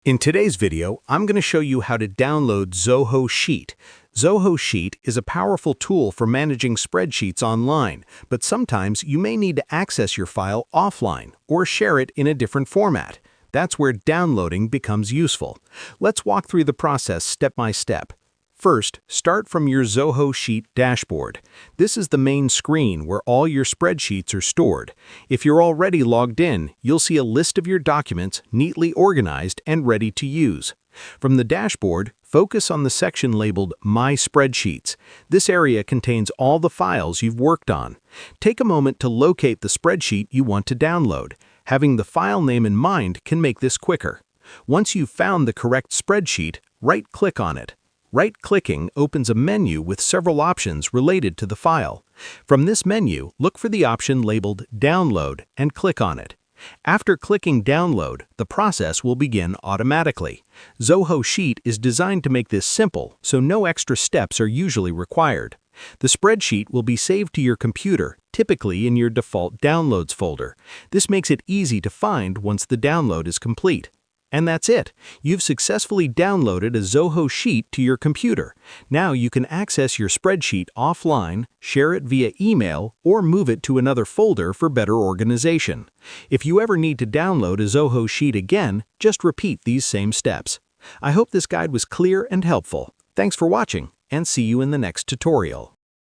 In today's video, I'm going to show you how to download Zoho Sheet. Zoho Sheet is a powerful tool for managing spreadsheets online, but sometimes you may need to access your file offline or share it in a different format. That's where downloading becomes useful. Let's walk through the process step by step. First, start from your Zoho Sheet dashboard. This is the main screen where all your spreadsheets are stored. If you're already logged in, you'll see a list of your documents neatly organized and ready to use. From the dashboard, focus on the section labeled My Spreadsheets. This area contains all the files you've worked on. Take a moment to locate the spreadsheet you want to download. Having the file name in mind can make this quicker. Once you've found the correct spreadsheet, right-click on it. Right-clicking opens a menu with several options related to the file. From this menu, look for the option labeled Download and click on it. After clicking Download, the process will begin automatically. Zoho Sheet is designed to make this simple, so no extra steps are usually required. The spreadsheet will be saved to your computer, typically in your default Downloads folder. This makes it easy to find once the download is complete. And that's it. You've successfully downloaded a Zoho Sheet to your computer. Now you can access your spreadsheet offline, share it via email, or move it to another folder for better organization. If you ever need to download a Zoho Sheet again, just repeat these same steps. I hope this guide was clear and helpful. Thanks for watching, and see you in the next tutorial.